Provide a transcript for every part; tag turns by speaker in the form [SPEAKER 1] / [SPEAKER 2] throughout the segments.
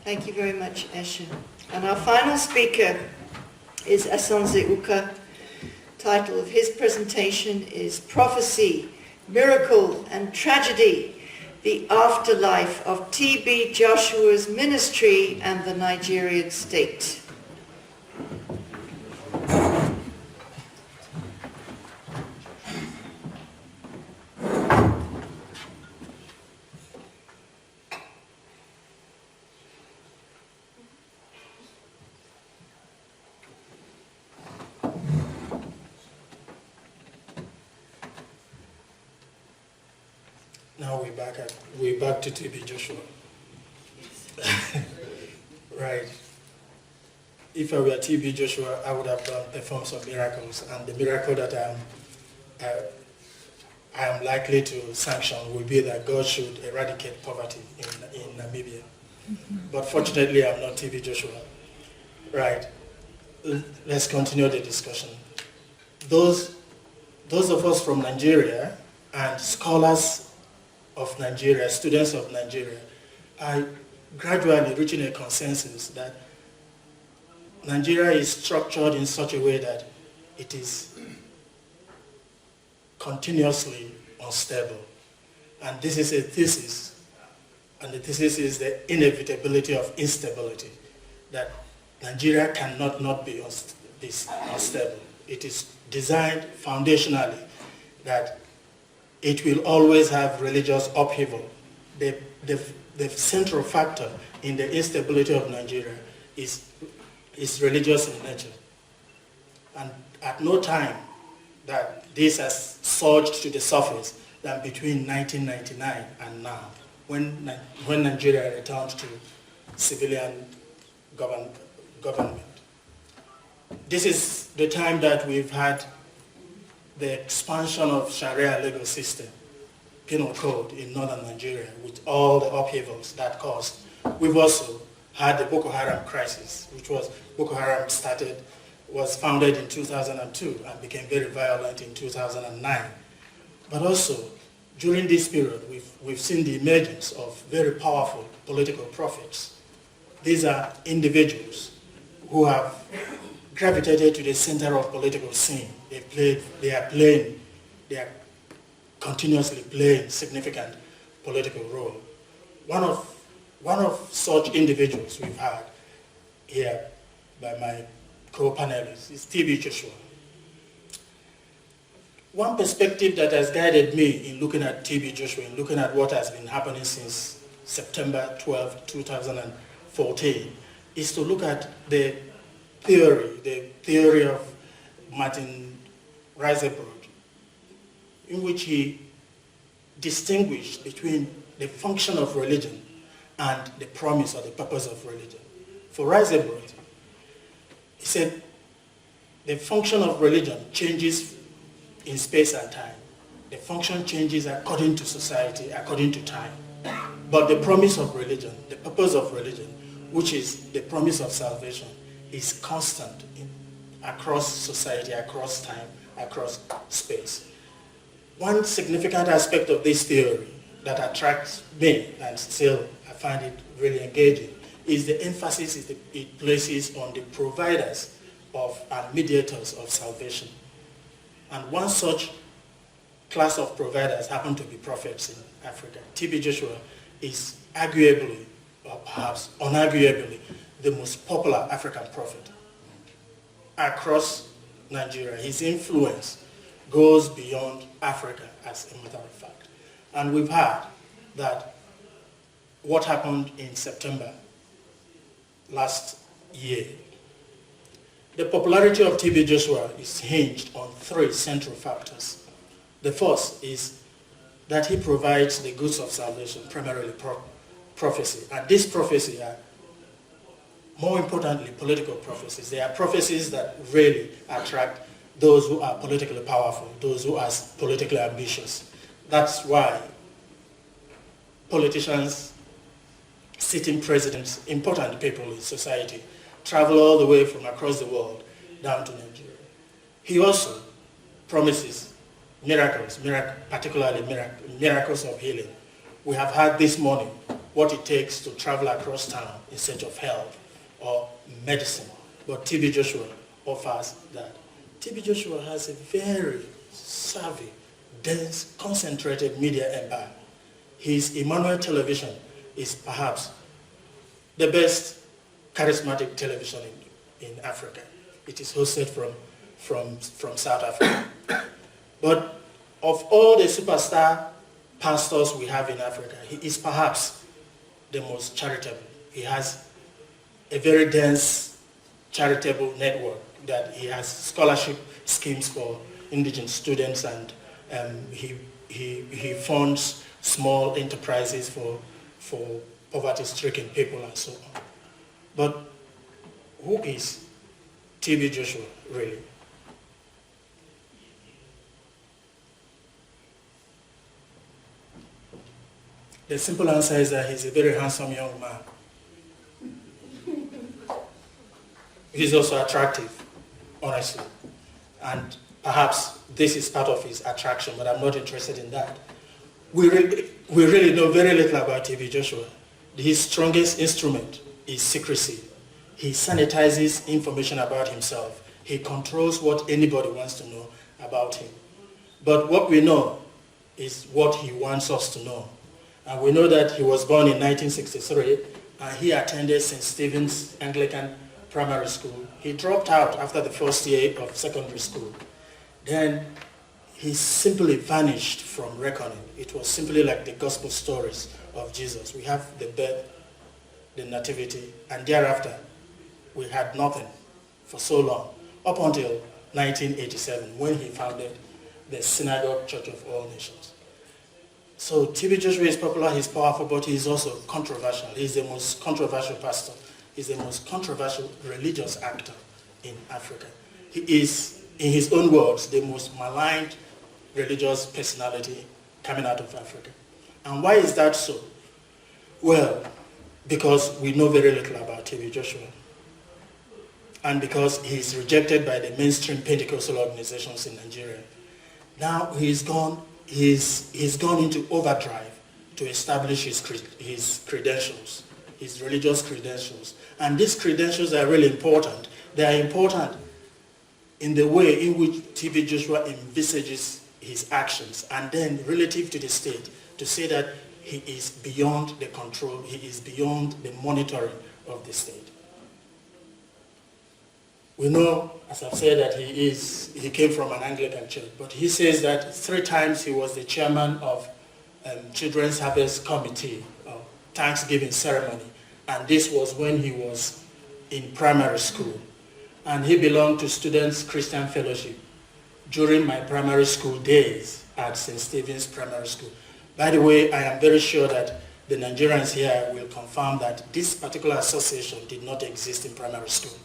[SPEAKER 1] Thank you very much, Eshe. And our final speaker is Asonzeh Ukah. Title of his presentation is Prophecy, Miracle and Tragedy, the Afterlife of T.B. Joshua's Ministry and the Nigerian State.
[SPEAKER 2] Now we're back to T.B. Joshua. Right. If I were T.B. Joshua, I would have performed some miracles, and the miracle that I am likely to sanction will be that God should eradicate poverty in Namibia. But fortunately, I'm not T.B. Joshua. Right. Let's continue the discussion. Those of us from Nigeria and scholars of Nigeria, students of Nigeria, are gradually reaching a consensus that Nigeria is structured in such a way that it is continuously unstable. And this is a thesis, and the thesis is the inevitability of instability, that Nigeria cannot not be unstable. It is designed foundationally that it will always have religious upheaval. The central factor in the instability of Nigeria is religious in nature. And at no time that this has surged to the surface than between 1999 and now, when Nigeria returned to civilian government. This is the time that we've had the expansion of Sharia legal system, penal code in northern Nigeria, with all the upheavals that caused. We've also had the Boko Haram crisis, which was Boko Haram was founded in 2002 and became very violent in 2009. But also, during this period, we've seen the emergence of very powerful political prophets. These are individuals who have gravitated to the center of political scene. They are continuously playing significant political role. One of such individuals we've had here by my co-panelists is T.B. Joshua. One perspective that has guided me in looking at T.B. Joshua, in looking at what has been happening since September 12, 2014, is to look at the theory of Martin Reisenberg, in which he distinguished between the function of religion and the promise or the purpose of religion. For Reisenberg, he said the function of religion changes in space and time. The function changes according to society, according to time. But the promise of religion, the purpose of religion, which is the promise of salvation, is constant across society, across time, across space. One significant aspect of this theory that attracts me, and still I find it really engaging, is the emphasis it places on the providers of and mediators of salvation. And one such class of providers happen to be prophets in Africa. T.B. Joshua is arguably, or perhaps unarguably, the most popular African prophet across Nigeria. His influence goes beyond Africa, as a matter of fact. And we've heard that what happened in September last year. The popularity of T.B. Joshua is hinged on three central factors. The first is that he provides the goods of salvation, primarily prophecy. And these prophecies are, more importantly, political prophecies. They are prophecies that really attract those who are politically powerful, those who are politically ambitious. That's why politicians, sitting presidents, important people in society, travel all the way from across the world down to Nigeria. He also promises miracles, particularly miracles of healing. We have had this morning what it takes to travel across town in search of help or medicine. But TB Joshua offers that. TB Joshua has a very savvy, dense, concentrated media empire. His Emmanuel television is perhaps the best charismatic television in Africa. It is hosted from South Africa. But of all the superstar pastors we have in Africa, he is perhaps the most charitable. He has a very dense charitable network that he has scholarship schemes for indigent students, and he funds small enterprises for poverty-stricken people and so on. But who is TB Joshua really? The simple answer is that he's a very handsome young man. He's also attractive, honestly. And perhaps this is part of his attraction, but I'm not interested in that. We really know very little about TB Joshua. His strongest instrument is secrecy. He sanitizes information about himself. He controls what anybody wants to know about him. But what we know is what he wants us to know. And we know that he was born in 1963, and he attended St. Stephen's Anglican Primary School. He dropped out after the first year of secondary school. Then he simply vanished from reckoning. It was simply like the gospel stories of Jesus. We have the birth, the nativity, and thereafter we had nothing for so long, up until 1987, when he founded the Synagogue Church of All Nations. So TB Joshua is popular, he's powerful, but he's also controversial. He's the most controversial pastor. He's the most controversial religious actor in Africa. He is, in his own words, the most maligned religious personality coming out of Africa. And why is that so? Well, because we know very little about TB Joshua. And because he's rejected by the mainstream Pentecostal organizations in Nigeria. Now he's gone into overdrive to establish his credentials, his religious credentials. And these credentials are really important. They are important in the way in which TB Joshua envisages his actions, and then relative to the state, to say that he is beyond the control, he is beyond the monitoring of the state. We know, as I've said, that he came from an Anglican church, but he says that 3 times he was the chairman of Children's Harvest Committee, Thanksgiving ceremony, and this was when he was in primary school. And he belonged to Students' Christian Fellowship during my primary school days at St. Stephen's Primary School. By the way, I am very sure that the Nigerians here will confirm that this particular association did not exist in primary school.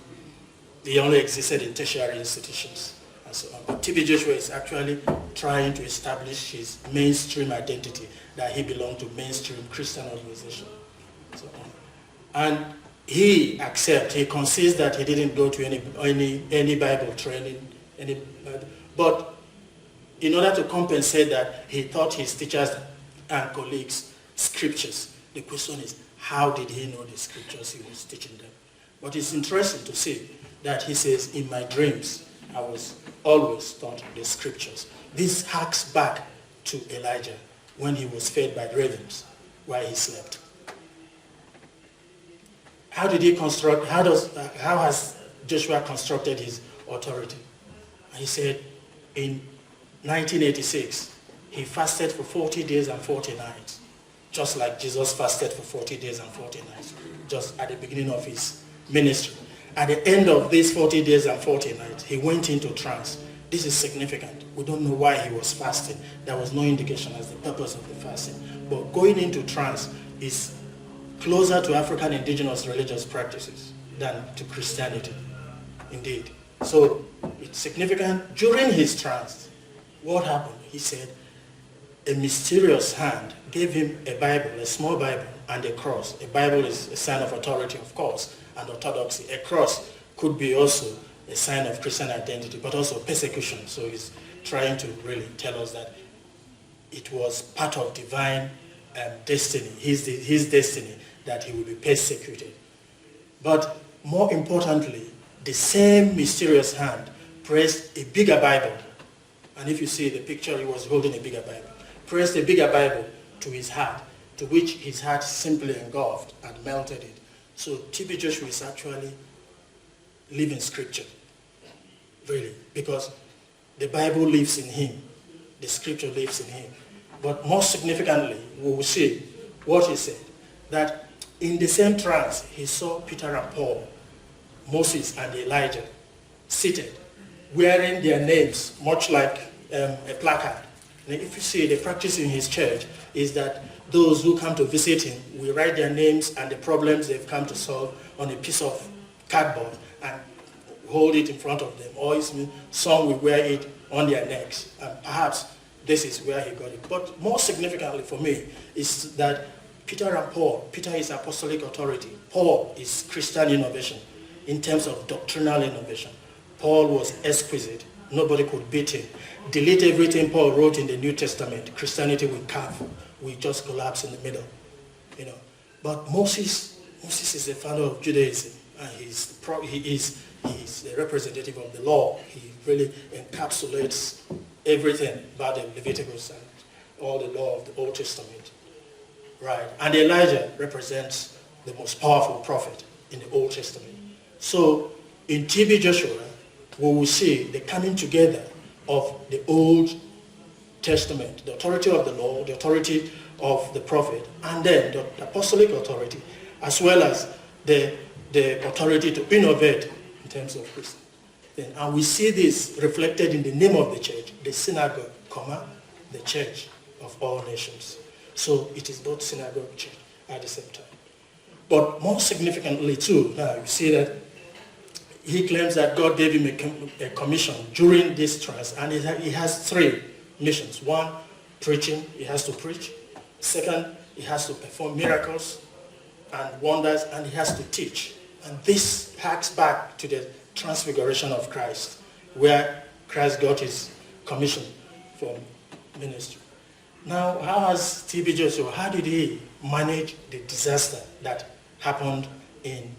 [SPEAKER 2] They only existed in tertiary institutions and so on. But TB Joshua is actually trying to establish his mainstream identity, that he belonged to mainstream Christian organization. So on. And he concedes that he didn't go to any Bible training, but in order to compensate that, he taught his teachers and colleagues scriptures. The question is, how did he know the scriptures he was teaching them? But it's interesting to see that he says, in my dreams, I was always taught the scriptures. This harks back to Elijah when he was fed by ravens while he slept. How has Joshua constructed his authority? He said in 1986, he fasted for 40 days and 40 nights, just like Jesus fasted for 40 days and 40 nights, just at the beginning of his ministry. At the end of these 40 days and 40 nights, he went into trance. This is significant. We don't know why he was fasting. There was no indication as the purpose of the fasting. But going into trance is closer to African indigenous religious practices than to Christianity, indeed. So it's significant. During his trance, what happened? He said a mysterious hand gave him a Bible, a small Bible, and a cross. A Bible is a sign of authority, of course, and orthodoxy. A cross could be also a sign of Christian identity, but also persecution. So he's trying to really tell us that it was part of divine destiny, his destiny, that he will be persecuted. But more importantly, the same mysterious hand pressed a bigger Bible. And if you see the picture, he was holding a bigger Bible. Pressed a bigger Bible to his heart, to which his heart simply engulfed and melted it. So T.B. Joshua is actually living scripture, really, because the Bible lives in him. The scripture lives in him. But more significantly, we will see what he said, that in the same trance, he saw Peter and Paul, Moses and Elijah, seated, wearing their names, much like a placard. And if you see, the practice in his church is that those who come to visit him will write their names and the problems they've come to solve on a piece of cardboard and hold it in front of them. Or some will wear it on their necks. And perhaps this is where he got it. But more significantly for me is that Peter and Paul, Peter is apostolic authority. Paul is Christian innovation in terms of doctrinal innovation. Paul was exquisite. Nobody could beat him. Delete everything Paul wrote in the New Testament. Christianity will carve. We just collapse in the middle. But Moses is the founder of Judaism, and he is the representative of the law. He really encapsulates everything about the Leviticus and all the law of the Old Testament. Right. And Elijah represents the most powerful prophet in the Old Testament. So in T.B. Joshua, we will see the coming together of the Old Testament, the authority of the law, the authority of the prophet, and then the apostolic authority, as well as the authority to innovate in terms of Christian. And we see this reflected in the name of the church, the synagogue, the church of all nations. So it is both synagogue church at the same time. But more significantly too, now you see that he claims that God gave him a commission during this trance, and he has three missions. One, preaching, he has to preach. Second, he has to perform miracles and wonders, and he has to teach. And this harks back to the transfiguration of Christ, where Christ got his commission from ministry. Now, how has T.B. Joshua, how did he manage the disaster that happened in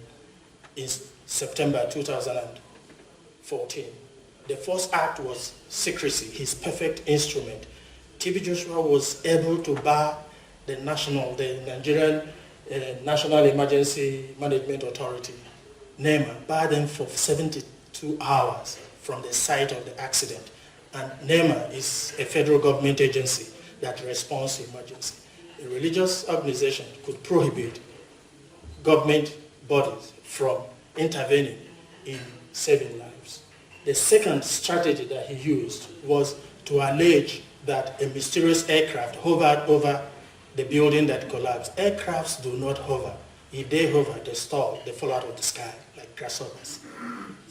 [SPEAKER 2] September 2014? The first act was secrecy, his perfect instrument. T.B. Joshua was able to bar the Nigerian National Emergency Management Authority, NEMA, bar them for 72 hours from the site of the accident. And NEMA is a federal government agency that responds to emergency. A religious organization could prohibit government bodies from intervening in saving lives. The second strategy that he used was to allege that a mysterious aircraft hovered over the building that collapsed. Aircrafts do not hover. If they hover, they stall, they fall out of the sky like grasshoppers.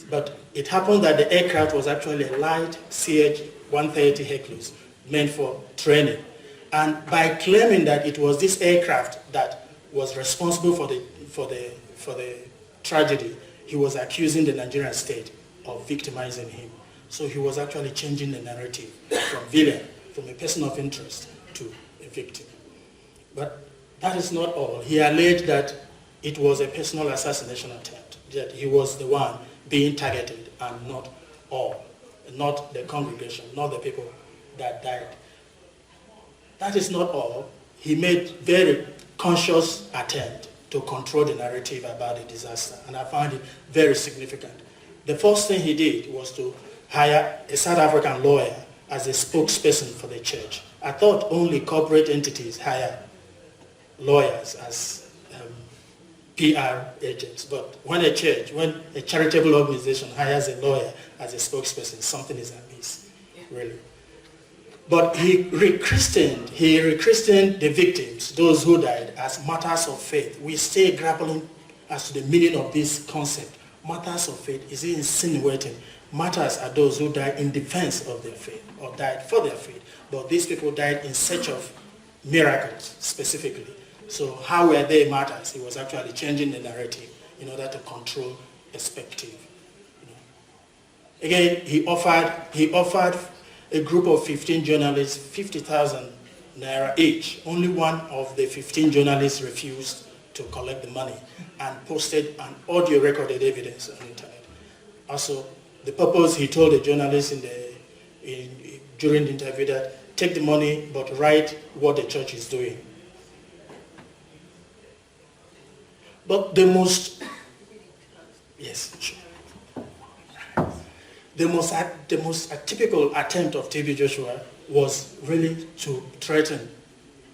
[SPEAKER 2] But it happened that the aircraft was actually a light CH-130 Hercules meant for training. And by claiming that it was this aircraft that was responsible for the tragedy, he was accusing the Nigerian state of victimizing him. So he was actually changing the narrative from villain, from a person of interest, to a victim. But that is not all. He alleged that it was a personal assassination attempt, that he was the one being targeted and not all, not the congregation, not the people that died. That is not all. He made very conscious attempt to control the narrative about the disaster, and I found it very significant. The first thing he did was to hire a South African lawyer as a spokesperson for the church. I thought only corporate entities hire lawyers as PR agents, but when a charitable organization hires a lawyer as a spokesperson, something is amiss, really. But he rechristened the victims, those who died, as martyrs of faith. We stay grappling as to the meaning of this concept. Martyrs of faith, is he insinuating martyrs are those who died in defense of their faith or died for their faith? But these people died in search of miracles specifically. So how were they martyrs? He was actually changing the narrative in order to control perspective. Again, he offered a group of 15 journalists $50,000 naira each. Only one of the 15 journalists refused to collect the money and posted an audio recorded evidence on the internet. Also, the purpose, he told the journalists during the interview that take the money but write what the church is doing. But the most atypical attempt of TB Joshua was really to threaten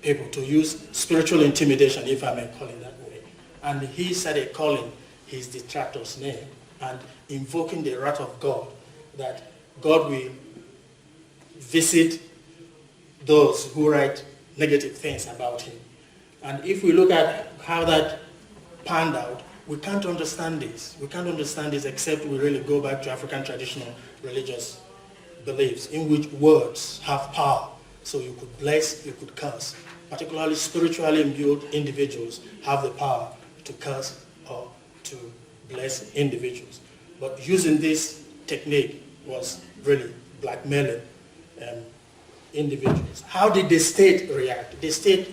[SPEAKER 2] people, to use spiritual intimidation, if I may call it that way. And he started calling his detractors' name and invoking the wrath of God, that God will visit those who write negative things about him. And if we look at how that panned out, we can't understand this. We can't understand this except we really go back to African traditional religious beliefs in which words have power. So you could bless, you could curse. Particularly spiritually imbued individuals have the power to curse or to bless individuals. But using this technique was really blackmailing individuals. How did the state react? The state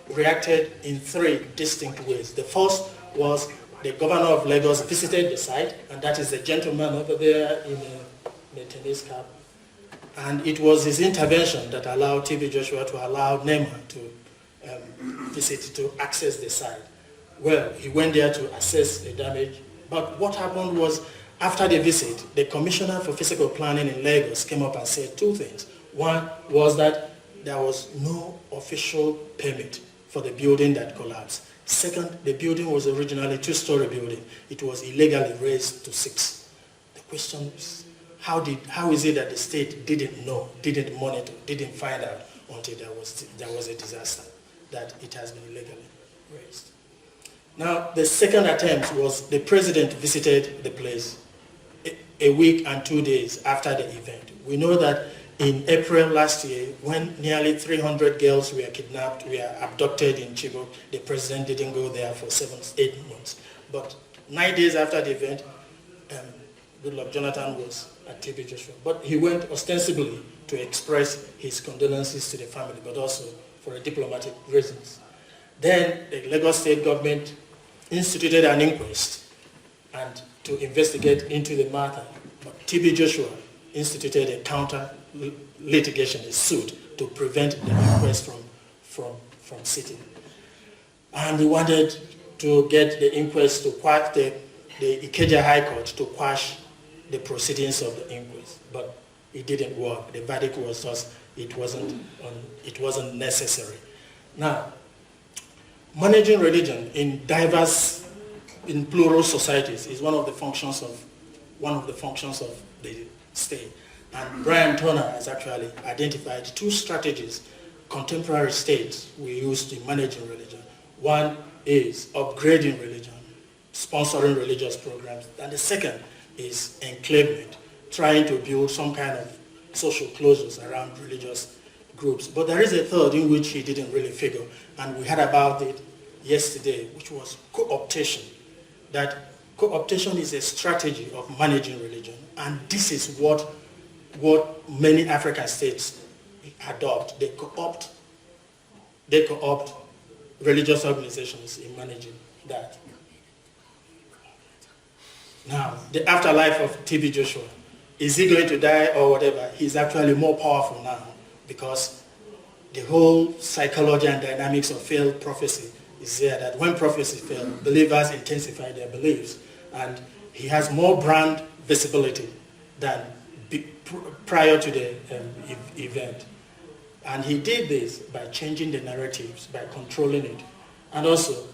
[SPEAKER 2] reacted in three distinct ways. The first was the governor of Lagos visited the site, and that is the gentleman over there in the tennis cap. And it was his intervention that allowed TB Joshua to allow Neymar to to access the site. Well, he went there to assess the damage. But what happened was, after the visit, the Commissioner for Physical Planning in Lagos came up and said two things. One was that there was no official permit for the building that collapsed. Second, the building was originally a two-story building. It was illegally raised to 6. The question is, how is it that the state didn't know, didn't monitor, didn't find out until there was a disaster, that it has been illegally raised? Now, the second attempt was the president visited the place a week and 2 days after the event. We know that in April last year, when nearly 300 girls were kidnapped, were abducted in Chibok, the president didn't go there for 7-8 months. But 9 days after the event, Goodluck Jonathan was at TB Joshua. But he went ostensibly to express his condolences to the family, but also for diplomatic reasons. Then the Lagos state government instituted an inquest and to investigate into the matter. But TB Joshua instituted a counter litigation, a suit, to prevent the inquest from sitting. And we wanted to get the inquest to quash the Ikeja High Court to quash the proceedings of the inquest, but it didn't work. The verdict was just it wasn't necessary. Now, managing religion in plural societies is one of the functions of the state. And Brian Turner has actually identified 2 strategies contemporary states will use to managing religion. One is upgrading religion, sponsoring religious programs, and the second is enclavement, trying to build some kind of social closures around religious groups. But there is a third in which he didn't really figure, and we heard about it yesterday, which was co-optation. That co-optation is a strategy of managing religion, and this is what many African states adopt. They co-opt religious organizations in managing that. Now, the afterlife of TB Joshua, is he going to die or whatever? He's actually more powerful now because the whole psychology and dynamics of failed prophecy is there, that when prophecy fails, believers intensify their beliefs, and he has more brand visibility than prior to the event. And he did this by changing the narratives, by controlling it. And also,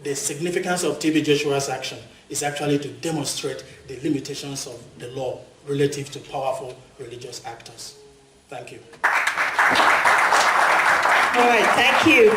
[SPEAKER 2] the significance of TB Joshua's action is actually to demonstrate the limitations of the law relative to powerful religious actors. Thank you.
[SPEAKER 1] All right, thank you.